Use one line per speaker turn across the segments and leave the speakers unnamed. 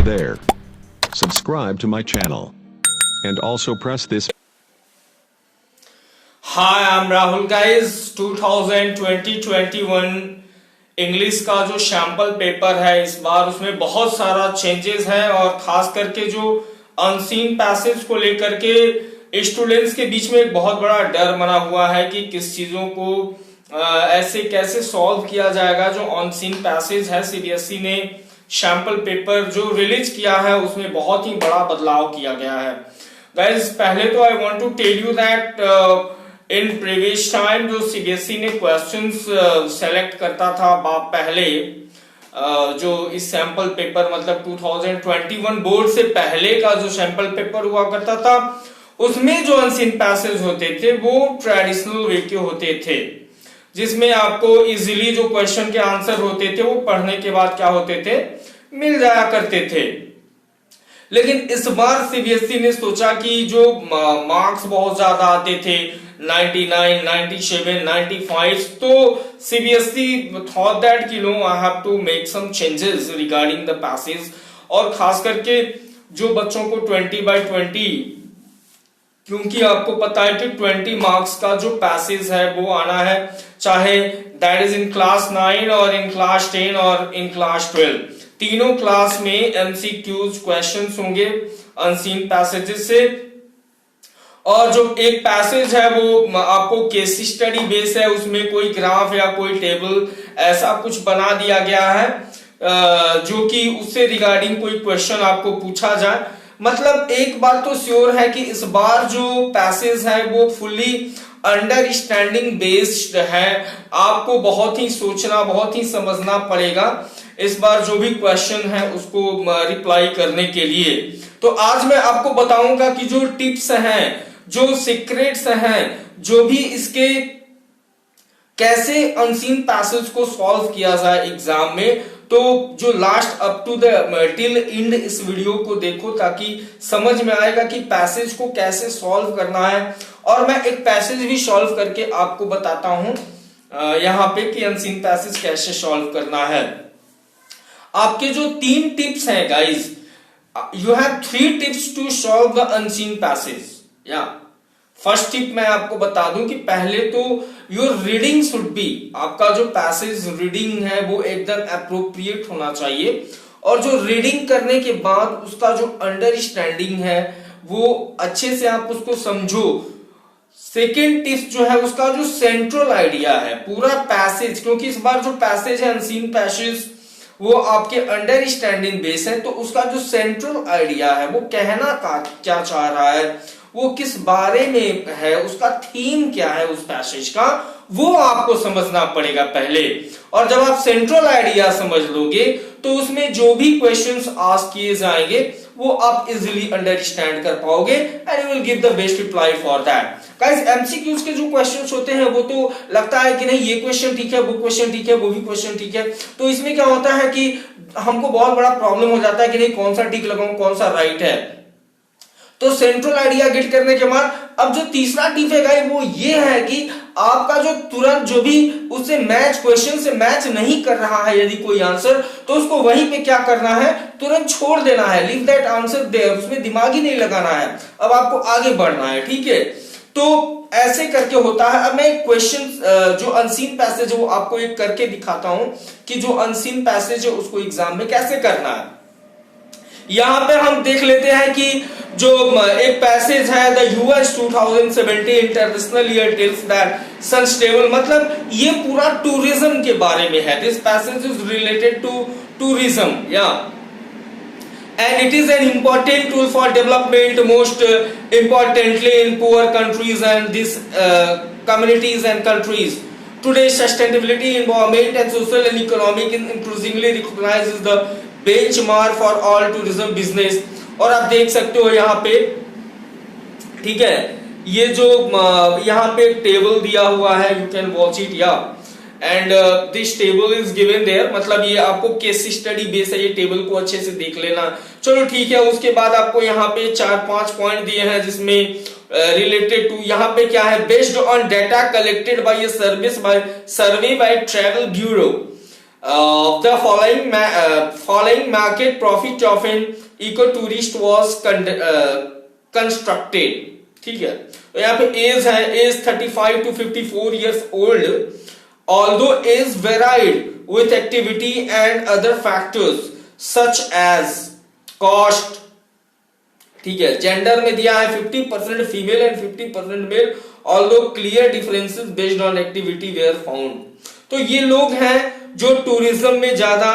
Hey there. Subscribe to my channel. And also press this.
Hi, I'm Rahul guys. 2020-21 English का जो sample paper है इस बार उसमें बहुत सारा चेंजेस है और खास करके जो अनसीन पैसेज को लेकर के स्टूडेंट्स के बीच में एक बहुत बड़ा डर बना हुआ है कि किस चीजों को ऐसे कैसे सॉल्व किया जाएगा। जो अनसीन पैसेज है सीबीएसई ने सैंपल पेपर जो रिलीज किया है उसमें बहुत ही बड़ा बदलाव किया गया है। गाइस पहले तो I want to tell you that in previous time जो सीबीएसई ने क्वेश्चंस सेलेक्ट करता था पहले जो इस सैंपल पेपर मतलब 2021 बोर्ड से पहले का जो सैंपल पेपर हुआ करता था उसमें जो अनसीन पैसेज होते थे वो ट्रेडिशनल वे के होते थे, जिसमें आपको इजीली जो क्वेश्चन के आंसर होते थे वो पढ़ने के बाद क्या होते थे मिल जाया करते थे। लेकिन इस बार सीबीएसई ने सोचा कि जो मार्क्स बहुत ज्यादा आते थे 99, 97, 95, तो सीबीएसई थॉट दैट कि no I have to make some changes regarding the passage. और खास करके जो बच्चों को 20/20, क्योंकि आपको पता है कि 20 मार्क्स का जो पैसेज है वो आना है, चाहे दैट इज इन क्लास 9 और इन क्लास 10 और इन क्लास 12, तीनों क्लास में एमसीक्यूज क्वेश्चंस होंगे अनसीन पैसेजेस से। और जो एक पैसेज है वो आपको केस स्टडी बेस है, उसमें कोई ग्राफ या कोई टेबल ऐसा कुछ बना दिया गया है जो कि उससे रिगार्डिंग कोई क्वेश्चन आपको पूछा जाए। मतलब एक बात तो श्योर है कि इस बार जो पैसेज है वो फुल्ली अंडरस्टैंडिंग बेस्ड है। आपको बहुत ही सोचना बहुत ही समझना पड़ेगा इस बार जो भी क्वेश्चन है उसको रिप्लाई करने के लिए। तो आज मैं आपको बताऊंगा कि जो टिप्स हैं जो सीक्रेट्स हैं जो भी इसके कैसे अनसीन पैसेज को सॉल्व किया जाए एग्जाम में। तो जो last up to the till end इस वीडियो को देखो ताकि समझ में आएगा कि पैसेज को कैसे सॉल्व करना है। और मैं एक पैसेज भी सॉल्व करके आपको बताता हूं यहां पे कि अनसीन पैसेज कैसे सॉल्व करना है। आपके जो 3 टिप्स हैं guys, you have 3 tips to solve the unseen passage. या फर्स्ट टिप मैं आपको बता दूं कि पहले तो योर रीडिंग शुड बी, आपका जो पैसेज रीडिंग है वो एकदम अप्रोप्रिएट होना चाहिए। और जो रीडिंग करने के बाद उसका जो अंडरस्टैंडिंग है वो अच्छे से आप उसको समझो। सेकेंड टिप जो है उसका जो सेंट्रल आइडिया है पूरा पैसेज, क्योंकि इस बार जो पैसेज है अनसीन पैसेज वो आपके अंडरस्टैंडिंग बेस है, तो उसका जो सेंट्रल आइडिया है वो कहना क्या चाह रहा है, वो किस बारे में है, उसका थीम क्या है उस पैसेज का, वो आपको समझना पड़ेगा पहले। और जब आप सेंट्रल आइडिया समझ लोगे तो उसमें जो भी क्वेश्चंस आस्क किए जाएंगे वो आप इजीली अंडरस्टैंड कर पाओगे and you will give the best reply for that. Guys MCQs के जो क्वेश्चंस होते हैं वो तो लगता है कि नहीं ये क्वेश्चन ठीक है, वो क्वेश्चन ठीक है, वो भी क्वेश्चन ठीक है, तो इसमें क्या होता है कि हमको बहुत बड़ा प्रॉब्लम हो जाता है कि नहीं कौन सा ठीक लगाऊं कौन सा राइट है। तो सेंट्रल आइडिया गेट करने के बाद अब जो तीसरा टिप है गाइस वो ये है कि आपका जो तुरंत जो भी उससे मैच क्वेश्चन से मैच नहीं कर रहा है यदि कोई आंसर, तो उसको वहीं पे क्या करना है तुरंत छोड़ देना है, लीव दैट आंसर देयर, उसमें दिमाग ही नहीं लगाना है, अब आपको आगे बढ़ना है। ठीक है, तो ऐसे करके होता है। अब मैं एक क्वेश्चन जो अनसीन पैसेज है वो आपको एक करके दिखाता हूं कि जो अनसीन पैसेज है उसको एग्जाम में कैसे करना है। यहां पे हम देख लेते हैं कि जो एक पैसेज है the US 2017 international year tells that sustainable, मतलब ये पूरा टूरिज्म के बारे में है। This passage is related to tourism या and it is an important tool for development, most importantly in poor countries and these communities and countries. Today sustainability, environment and social and economic increasingly recognized as the benchmark for all tourism business। और आप देख सकते हो यहाँ पे, ठीक है, ये जो यहाँ पे टेबल दिया हुआ है यू कैन वॉच इट या and this table is given there, मतलब ये आपको केस स्टडी बेस है, ये टेबल को अच्छे से देख लेना। चलो ठीक है, उसके बाद आपको यहाँ पे 4-5 पॉइंट दिए हैं जिसमें रिलेटेड टू यहाँ पे क्या है, based on data collected by survey by travel bureau the following market profit of an eco tourist was constructed. ठीक है, तो यहाँ पे एज है, as 35 to 54 years old, although age varied with activity and other factors such as cost. ठीक है, gender में दिया है 50% female and 50% male, although clear differences based on activity were found. तो ये लोग हैं जो टूरिज्म में ज्यादा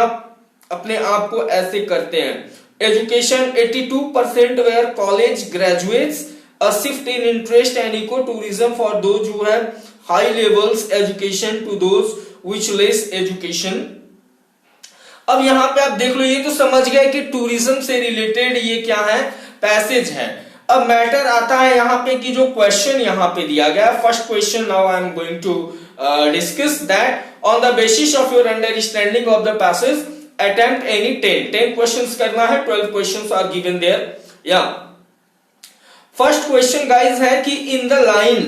अपने आप को ऐसे करते हैं. Education 82% were college graduates, a shift in interest and eco tourism for those who have high levels education to those which less education. अब यहां पे आप देख लो, ये तो समझ गए कि टूरिज्म से रिलेटेड ये क्या है, पैसेज है. अब मैटर आता है यहां पे कि जो क्वेश्चन यहां पे दिया गया, first question now I am going to discuss that on the basis of your understanding of the passage attempt any 10 questions करना है. 12 क्वेश्चंस आर गिवन देयर. या फर्स्ट क्वेश्चन गाइज है कि in the line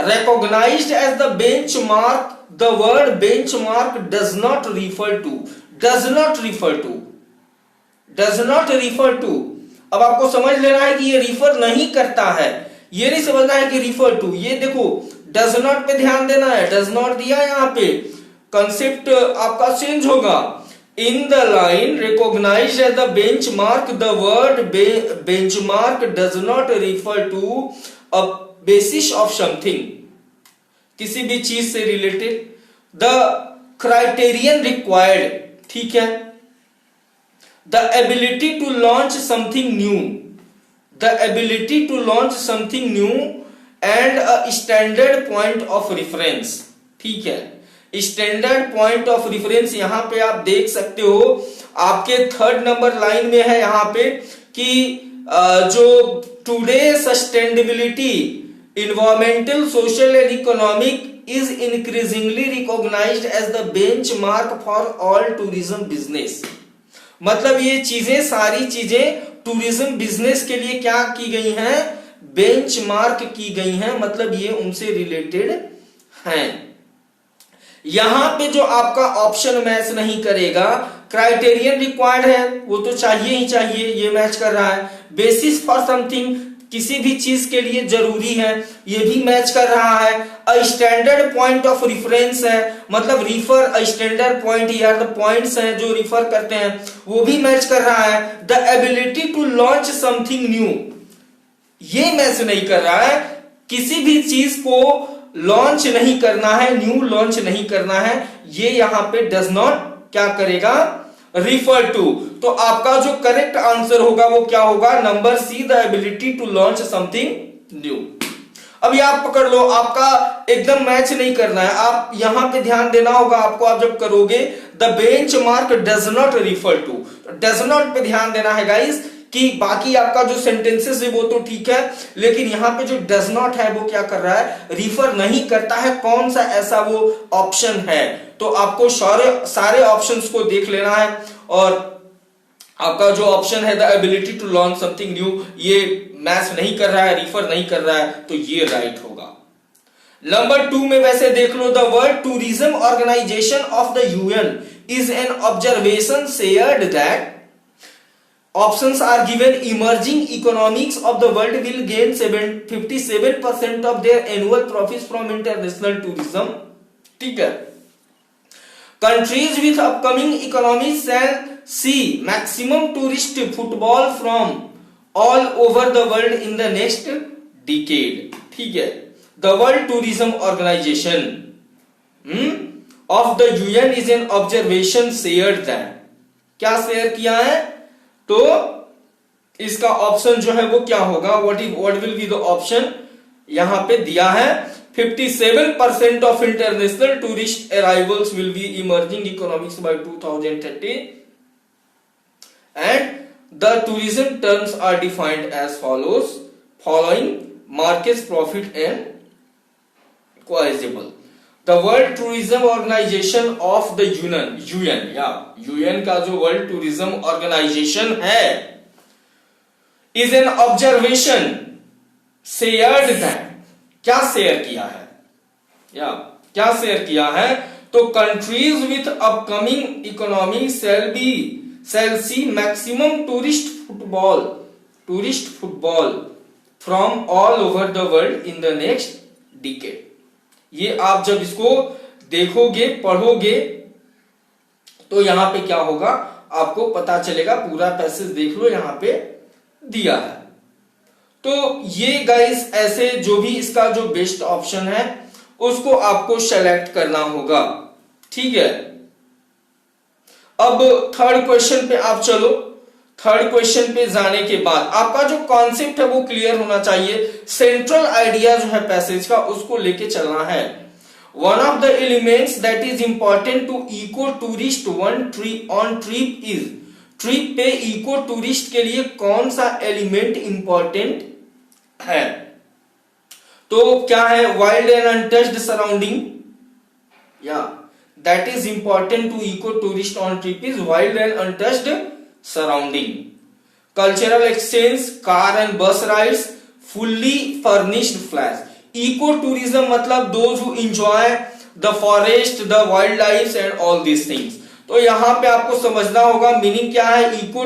recognized as the benchmark, the word benchmark does not refer to. अब आपको समझ लेना है कि ये रिफर नहीं करता है, ये नहीं समझना है कि रिफर टू. ये देखो डज नॉट पे ध्यान देना है, डज नॉट दिया यहां पे, कंसेप्ट आपका चेंज होगा. In the line recognized as the benchmark, the word benchmark does not refer to a basis of something, किसी भी चीज से रिलेटेड. The criterion required, ठीक है. The ability to launch something new and a standard point of reference, ठीक है. Standard point of reference यहां पे आप देख सकते हो, आपके 3rd नंबर लाइन में है यहां पे कि जो today sustainability, environmental, social and economic is increasingly recognised as the benchmark for all tourism business. मतलब ये चीजें, सारी चीजें टूरिज्म बिजनेस के लिए क्या की गई हैं, बेंचमार्क की गई हैं, मतलब ये उनसे रिलेटेड हैं. यहां पे जो आपका ऑप्शन मैच नहीं करेगा, क्राइटेरियन रिक्वायर्ड है, वो तो चाहिए ही चाहिए, ये मैच कर रहा है. बेसिस फॉर समथिंग, किसी भी चीज के लिए जरूरी है, ये भी मैच कर रहा है. A standard point of reference है, मतलब रिफर अ स्टैंडर्ड पॉइंट, या द पॉइंट्स हैं जो रिफर करते हैं, वो भी मैच कर रहा है. The ability to launch something new, ये मैच नहीं कर रहा है. किसी भी चीज को लॉन्च नहीं करना है, न्यू लॉन्च नहीं करना है, ये यहां पे डज नॉट क्या करेगा, रिफर टू. तो आपका जो करेक्ट आंसर होगा वो क्या होगा, number C, the ability to launch something new. अब ये आप पकड़ लो, आपका एकदम मैच नहीं करना है, आप यहां पे ध्यान देना होगा आपको. आप जब करोगे the benchmark does not refer to, does not pay ध्यान देना है गाइस, कि बाकी आपका जो सेंटेंसेस है वो तो ठीक है, लेकिन यहां पे जो डज नॉट है वो क्या कर रहा है, रिफर नहीं करता है. कौन सा ऐसा वो ऑप्शन है, तो आपको सारे ऑप्शंस को देख लेना है. और आपका जो ऑप्शन है the ability to launch something new, ये मैच नहीं कर रहा है, रिफर नहीं कर रहा है, तो ये राइट होगा. नंबर 2 में वैसे देख लो, the world tourism organization of the UN is an observation shared that options are given. Emerging economics of the world will gain 57% of their annual profits from international tourism. ठीक है. Countries with upcoming economies shall see maximum tourist footfall from all over the world in the next decade. ठीक है. The World Tourism Organization of the UN is an observation shared that, क्या share किया है, तो इसका option जो है वो क्या होगा, what will be the option, यहां पे दिया है 57% of international tourist arrivals will be emerging economics by 2030 and the tourism terms are defined as follows, following market profit and quizable. The world tourism organization of the UN का जो world tourism organization है, is an observation shared that, क्या share किया है, या क्या share किया है, तो countries with upcoming economy shall see maximum tourist football from all over the world in the next decade. ये आप जब इसको देखोगे पढ़ोगे तो यहां पे क्या होगा आपको पता चलेगा, पूरा पैसेज देख लो यहां पे दिया है। तो ये गाइस ऐसे जो भी इसका जो बेस्ट ऑप्शन है उसको आपको सेलेक्ट करना होगा, ठीक है। अब थर्ड क्वेश्चन पे आप चलो। थर्ड क्वेश्चन पे जाने के बाद आपका जो कॉन्सेप्ट है वो क्लियर होना चाहिए, सेंट्रल आइडिया जो है पैसेज का उसको लेके चलना है। One of the elements that is important to eco tourist on trip is, trip पे इको टूरिस्ट के लिए कौन सा एलिमेंट इंपॉर्टेंट है? तो क्या है? वाइल्ड एंड अनटच्ड सराउंडिंग, या that is important to eco tourist on trip is wild and untouched surrounding. Cultural exchange, car and bus rides, fully furnished flats. Eco tourism मतलब those who enjoy the forest, the wild life and all these things. तो यहां पे आपको समझना होगा meaning क्या है। Eco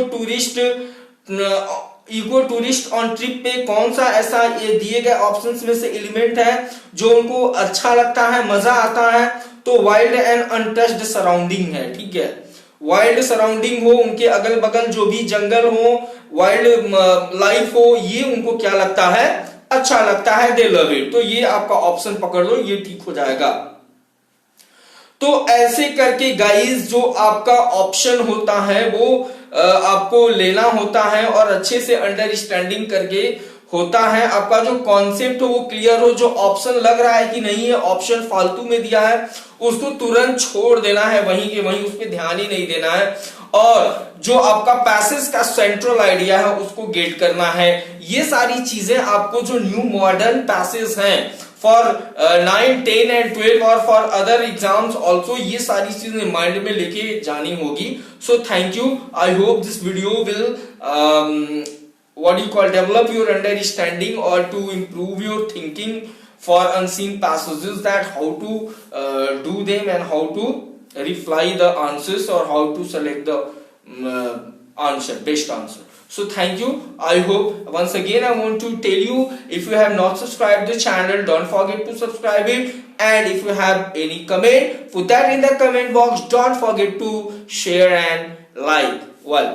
tourist on trip पे कौन सा ऐसा ये दिए गए ऑप्शंस में से एलिमेंट है जो उनको अच्छा लगता है, मजा आता है? तो वाइल्ड एंड अनटच्ड सराउंडिंग है, ठीक है। वाइल्ड सराउंडिंग हो, उनके अगल बगल जो भी जंगल हो, वाइल्ड लाइफ हो, ये उनको क्या लगता है? अच्छा लगता है, दे लव इट। तो ये आपका ऑप्शन पकड़ लो, ये ठीक हो जाएगा। तो ऐसे करके गाइस जो आपका ऑप्शन होता है वो आपको लेना होता है और अच्छे से अंडरस्टैंडिंग करके होता है। आपका जो कॉन्सेप्ट हो वो क्लियर हो, जो ऑप्शन लग रहा है कि नहीं है ऑप्शन फालतू में दिया है उसको तुरंत छोड़ देना है, वहीं के वहीं, उस पर ध्यान ही नहीं देना है। और जो आपका पैसेज का सेंट्रल आइडिया है उसको गेट करना है। ये सारी चीजें आपको जो न्यू मॉडर्न पैसेज हैं फॉर 9, 10 एंड 12 और फॉर अदर एग्जाम्स ऑल्सो, ये सारी चीजें माइंड में लेके जानी होगी। So thank you, I hope this video will what you call develop your understanding or to improve your thinking for unseen passages, that how to do them and how to reply the answers or how to select the answer, best answer. So thank you. I hope, once again I want to tell you, if you have not subscribed the channel, don't forget to subscribe it, and if you have any comment, put that in the comment box. Don't forget to share and like. Well,